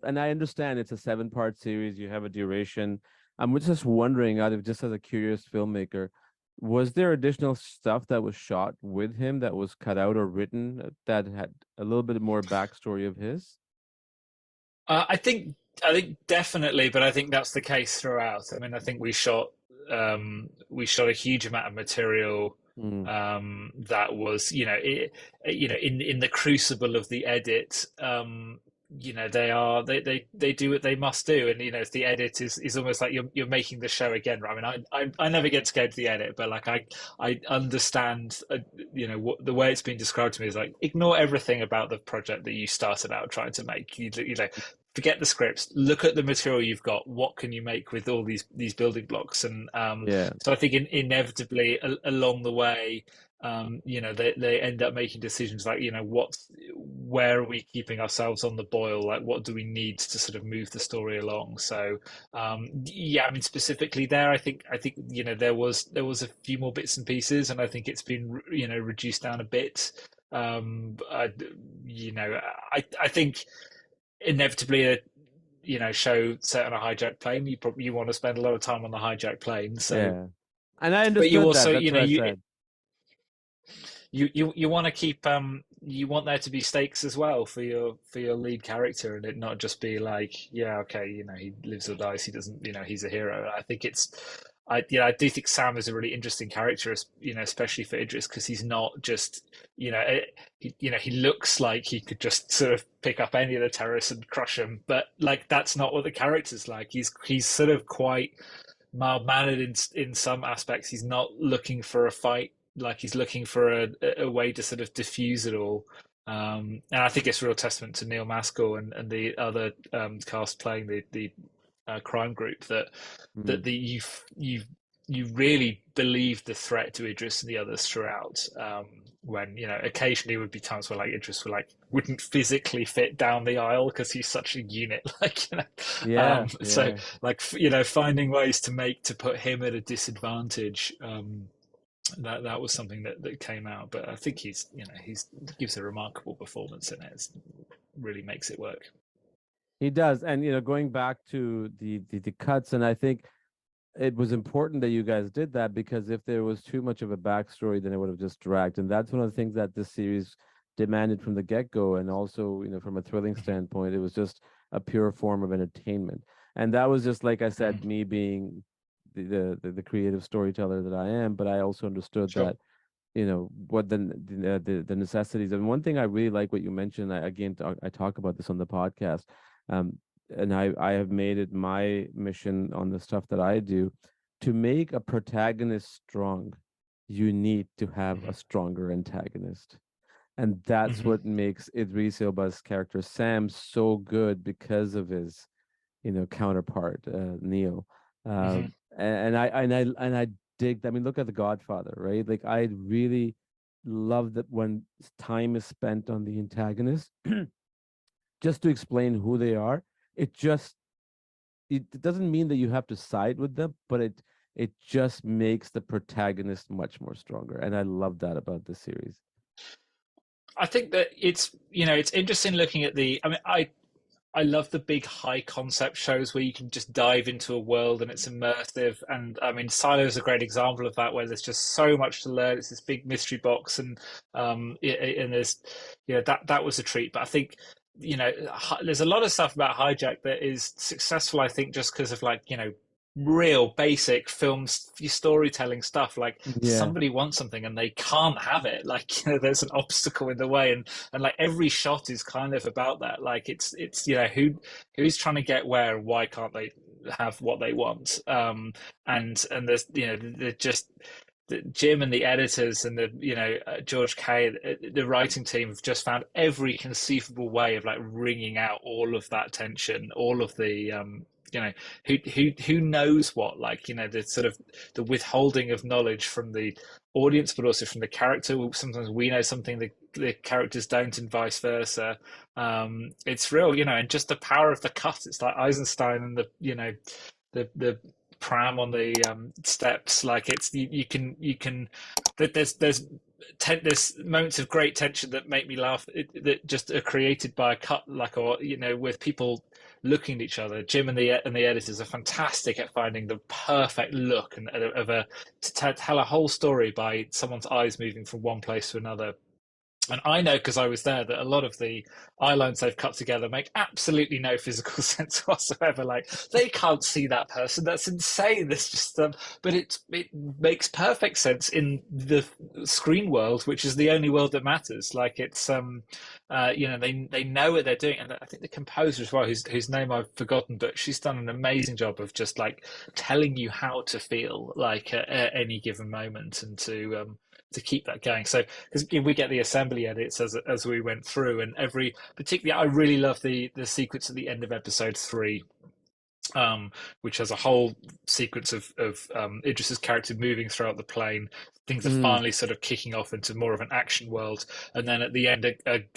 and I understand it's a 7 part series. You have a duration. I'm just wondering, out of just as a curious filmmaker, was there additional stuff that was shot with him that was cut out or written that had a little bit more backstory of his?
I think I think definitely, but I think that's the case throughout. I mean, I think we shot a huge amount of material
Mm,
that was you know in the crucible of the edit. You know they do what they must do, and you know the edit is almost like you're making the show again. Right? I mean, I never get scared to the edit, but like I understand you know what the way it's been described to me is like ignore everything about the project that you started out trying to make. You know forget the scripts, look at the material you've got, what can you make with all these building blocks. And
yeah,
so I think inevitably along the way you know they end up making decisions like you know where are we keeping ourselves on the boil, like what do we need to sort of move the story along. So yeah, I mean specifically there I think you know there was a few more bits and pieces and I think it's been you know reduced down a bit. I, you know I think inevitably a you know show set on a hijacked plane you probably you want to spend a lot of time on the hijacked plane. So
yeah. And I
but you
understood that.
also
That's
you know
what I
you
said.
you want to keep you want there to be stakes as well for your lead character, and it not just be like, yeah, okay, you know, he lives or dies, he doesn't, you know, he's a hero. I think it's I do think Sam is a really interesting character, you know, especially for Idris, because he's not just, you know, you know, he looks like he could just sort of pick up any of the terrorists and crush them, but like that's not what the character's like. He's sort of quite mild mannered in some aspects. He's not looking for a fight, like he's looking for a way to sort of diffuse it all. And I think it's a real testament to Neil Maskell and the other cast playing the crime group that
Mm.
you really believe the threat to Idris and the others throughout. When, you know, occasionally would be times where like Idris would like wouldn't physically fit down the aisle because he's such a unit, like, you know.
Yeah,
So
yeah.
like, you know, finding ways to put him at a disadvantage. That was something that came out, but I think he's, you know, he gives a remarkable performance in it. It really makes it work.
He does. And going back to the cuts, and I think it was important that you guys did that, because if there was too much of a backstory, then it would have just dragged. And that's one of the things that this series demanded from the get-go. And also, from a thrilling standpoint, it was just a pure form of entertainment. And that was just, like I said,
Mm,
me being the creative storyteller that I am, but I also understood
sure.
that what the necessities. And one thing I really like what you mentioned, I talk about this on the podcast, um and I have made it my mission on the stuff that I do to make a protagonist strong. You need to have a
Hmm.
stronger antagonist, and that's
Hmm.
what makes Idris Elba's character Sam so good, because of his counterpart, Neil.
Hmm.
And I dig. I mean, look at The Godfather, right? Like, I really love that when time is spent on the antagonist, just to explain who they are. It just it doesn't mean that you have to side with them, but it just makes the protagonist much more stronger, and I love that about the series.
I think that it's, you know, it's interesting looking at the. I mean, I love the big high concept shows where you can just dive into a world and it's immersive. And I mean, Silo is a great example of that, where there's just so much to learn. It's this big mystery box, and there's, you know, that was a treat. But I think, you know, there's a lot of stuff about Hijack that is successful. I think just because of, like, you know, real basic film storytelling stuff. Like,
Yeah.
somebody wants something and they can't have it. Like, you know, there's an obstacle in the way, and like every shot is kind of about that. Like, it's you know, who's trying to get where, and why can't they have what they want? And there's, you know, the just Jim and the editors and the, you know, George Kay, the writing team have just found every conceivable way of like wringing out all of that tension, all of the you know, who knows what, like, you know, the sort of the withholding of knowledge from the audience, but also from the character. Sometimes we know something the characters don't, and vice versa. It's real, you know, and just the power of the cut. It's like Eisenstein and the, you know, the pram on the steps. Like, it's you can there's moments of great tension that make me laugh, that just are created by a cut, like, or, you know, with people looking at each other. Jim and the editors are fantastic at finding the perfect look and of a to tell a whole story by someone's eyes moving from one place to another. And I know, because I was there, that a lot of the eye lines they've cut together make absolutely no physical sense whatsoever. Like, they can't see that person. That's insane. It's just, but it makes perfect sense in the screen world, which is the only world that matters. Like, it's you know, they know what they're doing, and I think the composer as well, whose name I've forgotten, but she's done an amazing job of just like telling you how to feel, like, at any given moment, and to keep that going. So, because we get the assembly edits as we went through, and every particularly, I really love the sequence at the end of episode 3, which has a whole sequence of Idris's character moving throughout the plane. Things are
Mm.
finally sort of kicking off into more of an action world, and then at the end,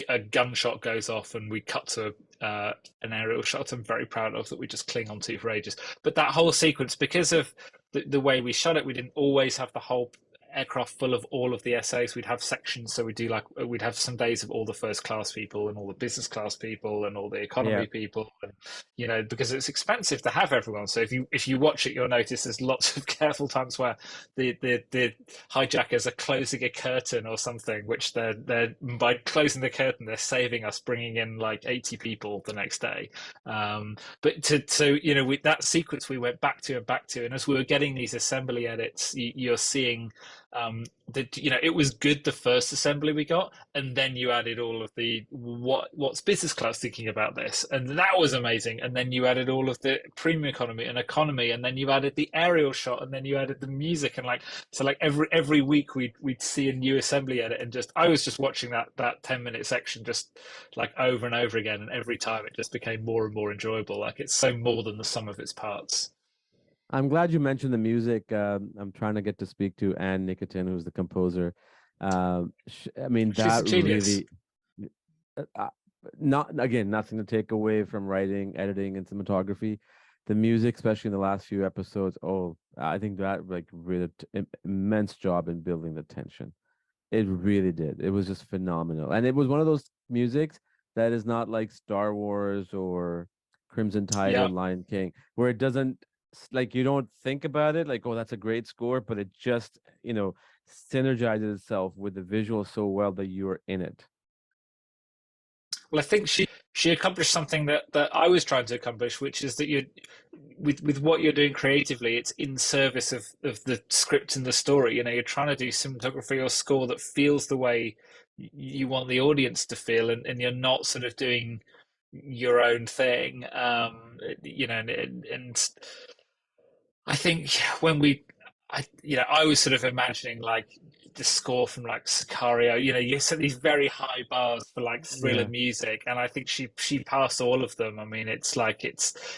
a gunshot goes off, and we cut to an aerial shot I'm very proud of, that we just cling on to for ages. But that whole sequence, because of the way we shot it, we didn't always have the whole aircraft full of all of the essays. We'd have sections, so we'd have some days of all the first class people and all the business class people and all the
Yeah.
economy people, and because it's expensive to have everyone. So if you watch it, you'll notice there's lots of careful times where the hijackers are closing a curtain or something, which they're by closing the curtain, they're saving us bringing in like 80 people the next day. But with that sequence we went back to and back to, and as we were getting these assembly edits, you're seeing that it was good the first assembly we got, and then you added all of the what's business class thinking about this, and that was amazing. And then you added all of the premium economy, and then you added the aerial shot, and then you added the music, and like so like every week we'd see a new assembly edit, and just I was just watching that 10-minute section just like over and over again, and every time it just became more and more enjoyable. Like it's so more than the sum of its parts.
I'm glad you mentioned the music. I'm trying to get to speak to Anne Nikitin, who's the composer. I mean,
She's a
that
genius.
really, uh, not again, nothing to take away from writing, editing, and cinematography. The music, especially in the last few episodes, oh, I think that like really immense job in building the tension. It really did. It was just phenomenal. And it was one of those musics that is not like Star Wars or Crimson Tide or
Yeah.
Lion King, where it doesn't like you don't think about it like, oh, that's a great score, but it just, synergizes itself with the visual so well that you're in it.
Well, I think she accomplished something that I was trying to accomplish, which is that you, with what you're doing creatively, it's in service of the script and the story. You're trying to do cinematography or score that feels the way you want the audience to feel, and you're not sort of doing your own thing. And I think when I was sort of imagining like the score from like Sicario. You set these very high bars for like thriller
Yeah.
music, and I think she passed all of them. I mean, it's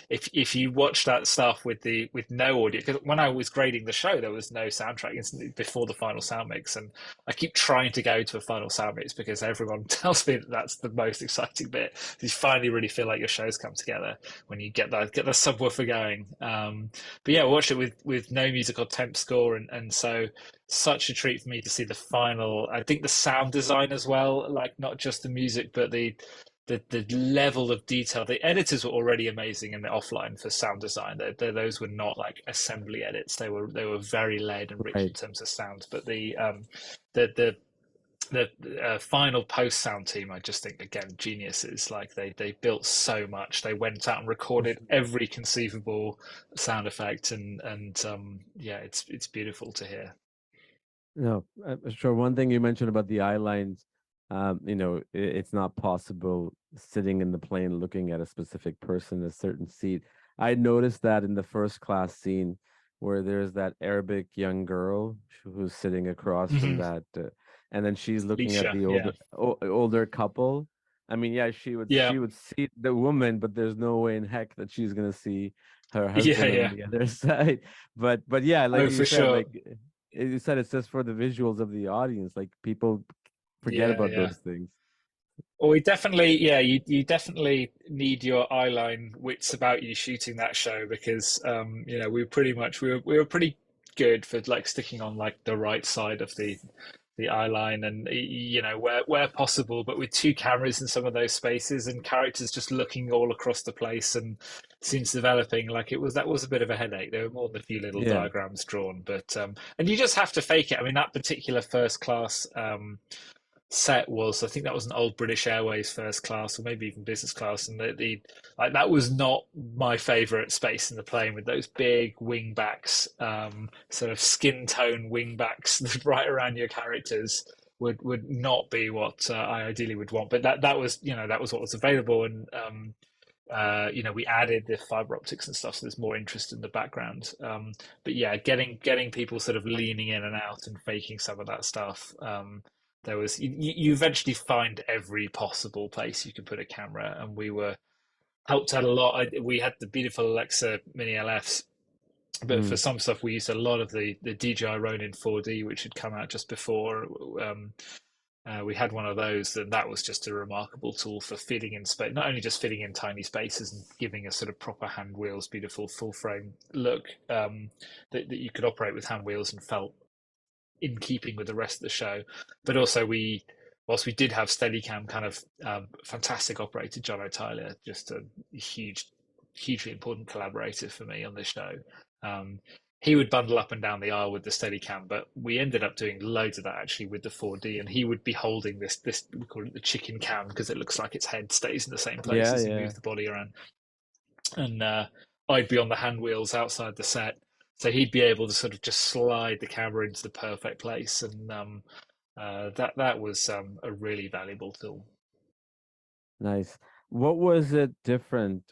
if you watch that stuff with no audio, because when I was grading the show, there was no soundtrack before the final sound mix, and I keep trying to go to a final sound mix because everyone tells me that that's the most exciting bit. You finally really feel like your show's come together when you get the subwoofer going. But yeah, watch it with no music or temp score, and so such a treat for me to see the final. I think the sound design as well, like not just the music, but the level of detail. The editors were already amazing in the offline for sound design. Those were not like assembly edits. They were very layered and rich in
Right.
terms of sound. But the the final post sound team, I just think again geniuses. Like they built so much. They went out and
For
recorded
sure.
every conceivable sound effect, and yeah, it's beautiful to hear.
No, sure. One thing you mentioned about the eye lines, it's not possible sitting in the plane looking at a specific person, a certain seat. I noticed that in the first class scene where there's that Arabic young girl who's sitting across from
Hmm.
that, and then she's looking at
Leisha,
the
yeah,
older couple. I mean, yeah,
yeah,
she would see the woman, but there's no way in heck that she's gonna see her
yeah,
husband on
yeah.
the other side. But yeah, like
Oh,
you
for
said,
sure.
like you said, it's just for the visuals of the audience. Like people forget
Yeah,
about
yeah.
those things.
Well, yeah, you definitely need your eyeline wits about you shooting that show because we were pretty good for like sticking on like the right side of the eye line, and where possible, but with two cameras in some of those spaces and characters just looking all across the place and scenes developing, like that was a bit of a headache. There were more than a few little
Yeah.
diagrams drawn, but and you just have to fake it. I mean, that particular first class set was, I think that was an old British Airways first class or maybe even business class, and the like that was not my favorite space in the plane with those big wing backs, sort of skin tone wing backs right around your characters would not be what I ideally would want. But that was what was available, and we added the fiber optics and stuff, so there's more interest in the background. But yeah, getting people sort of leaning in and out and faking some of that stuff. There was you eventually find every possible place you could put a camera, and we were helped out a lot. We had the beautiful Alexa Mini LFs, but for
Mm.
some stuff we used a lot of the DJI Ronin 4D, which had come out just before. We had one of those, and that was just a remarkable tool for fitting in space, not only just fitting in tiny spaces and giving a sort of proper hand wheels, beautiful full frame look, that you could operate with hand wheels and felt. in keeping with the rest of the show. But also whilst we did have Steadicam, kind of fantastic operator John O'Tyler, just a hugely important collaborator for me on this show. Um, he would bundle up and down the aisle with the Steadicam, but we ended up doing loads of that actually with the 4D, and he would be holding this we call it the chicken cam because it looks like its head stays in the same place
Yeah,
as he
yeah.
moves the body around, and I'd be on the hand wheels outside the set, so he'd be able to sort of just slide the camera into the perfect place, and that was a really valuable tool.
Nice. What was it different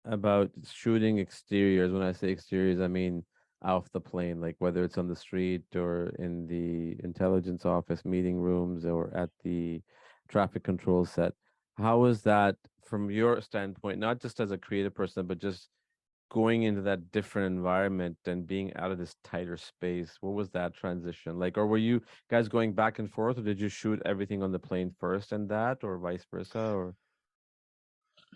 about shooting exteriors? When I say exteriors, I mean off the plane, like whether it's on the street or in the intelligence office meeting rooms or at the traffic control set. How was that from your standpoint, not just as a creative person, but just going into that different environment and being out of this tighter space? What was that transition like? Or were you guys going back and forth, or did you shoot everything on the plane first and that, or vice versa? Or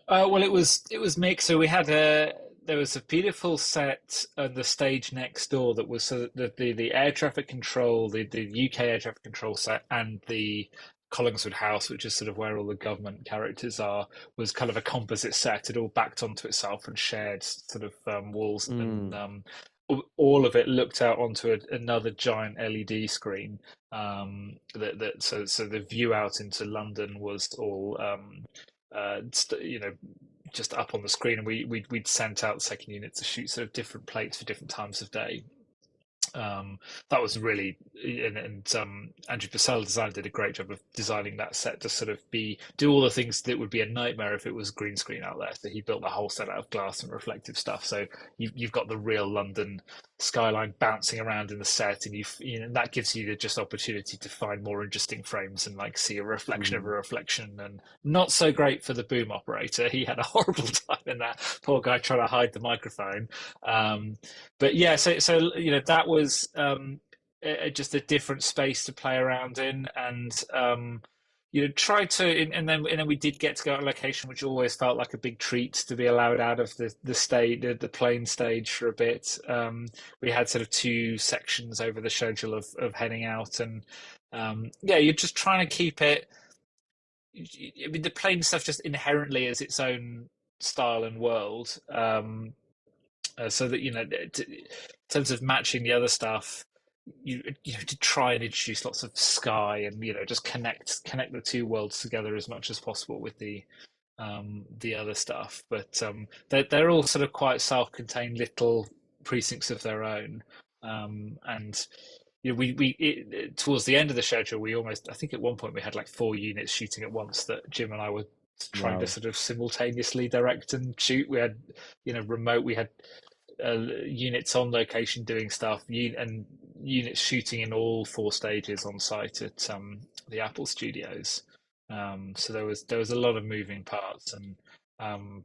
Well, it was mixed. So we had a there was a beautiful set on the stage next door that was so the air traffic control, the UK air traffic control set, and the Collingswood House, which is sort of where all the government characters are, was kind of a composite set. It all backed onto itself and shared sort of walls, and
mm,
all of it looked out onto another giant LED screen. So the view out into London was all you know, just up on the screen, and we'd sent out the second unit to shoot sort of different plates for different times of day. Um, that was really and Andrew Purcell design did a great job of designing that set to sort of do all the things that would be a nightmare if it was green screen out there. So he built the whole set out of glass and reflective stuff. So you've got the real London skyline bouncing around in the set, and that gives you the just opportunity to find more interesting frames and like see a reflection of a
mm.
reflection. And not so great for the boom operator. He had a horrible time in that. Poor guy trying to hide the microphone. Um, but yeah, so that was just a different space to play around in, and try to, and then we did get to go on location, which always felt like a big treat to be allowed out of the stage, the plane stage for a bit. We had sort of two sections over the schedule of heading out, and yeah, you're just trying to keep it. I mean, the plane stuff just inherently is its own style and world. So that in terms of matching the other stuff, to try and introduce lots of sky and just connect the two worlds together as much as possible with the other stuff. But they're all sort of quite self-contained little precincts of their own, and towards the end of the schedule, we almost, I think at one point we had like 4 units shooting at once that Jim and I were trying to
Wow.
sort of simultaneously direct and shoot. We had remote, we had units on location doing stuff, and units shooting in all 4 stages on site at the Apple Studios. So there was a lot of moving parts, and um,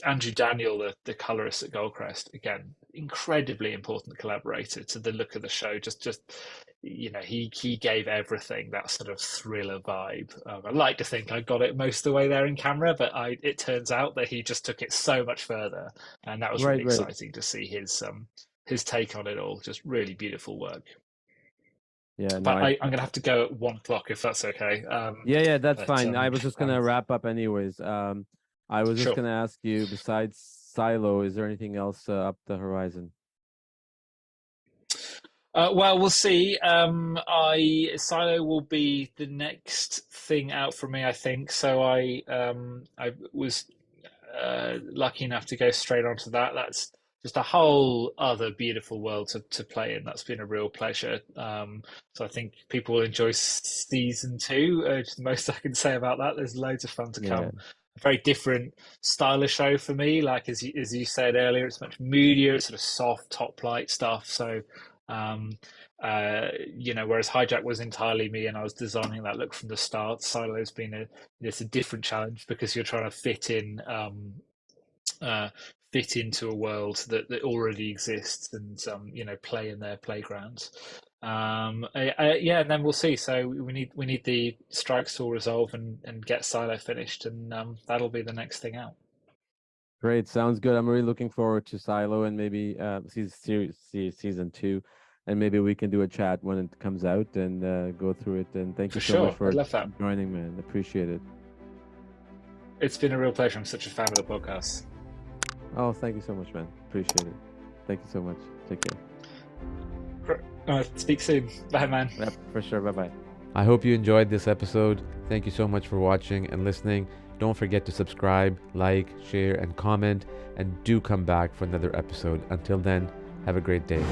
Andrew Daniel, the colorist at Goldcrest, again, incredibly important collaborator to the look of the show. Just he gave everything that sort of thriller vibe. I like to think I got it most of the way there in camera, but it turns out that he just took it so much further, and that was really
Right, right.
exciting to see his take on it all. Just really beautiful work.
Yeah, no,
But I'm going to have to go at 1 o'clock if that's okay.
yeah, yeah, that's
But
fine. I was just gonna wrap up anyways. I was just
sure.
gonna ask you, besides Silo, is there anything else up the horizon?
Well, we'll see. I Silo will be the next thing out for me, I think. So I was lucky enough to go straight onto that. That's just a whole other beautiful world to play in. That's been a real pleasure. So I think people will enjoy season two. Just the most I can say about that. There's loads of fun to
Yeah,
come. A very different style of show for me. Like as you said earlier, it's much moodier. It's sort of soft top light stuff. So um, whereas Hijack was entirely me and I was designing that look from the start. Silo's been it's a different challenge because you're trying to uh, fit into a world that already exists and play in their playgrounds. Yeah, and then we'll see. So we need the strikes to resolve and get Silo finished, and that'll be the next thing out.
great. Sounds good. I'm really looking forward to Silo and maybe season two. and maybe we can do a chat when it comes out and go through it. And thank
For
you so much
sure. I'd
for
love that.
joining, man. Appreciate it.
It's been a real pleasure. I'm such a fan of the podcast.
Oh, thank you so much, man. Appreciate it. Thank you so much. Take care.
Speak soon. Bye, man.
Yep, for sure. Bye bye.
I hope you enjoyed this episode. Thank you so much for watching and listening. Don't forget to subscribe, like, share, and comment. And do come back for another episode. Until then, have a great day.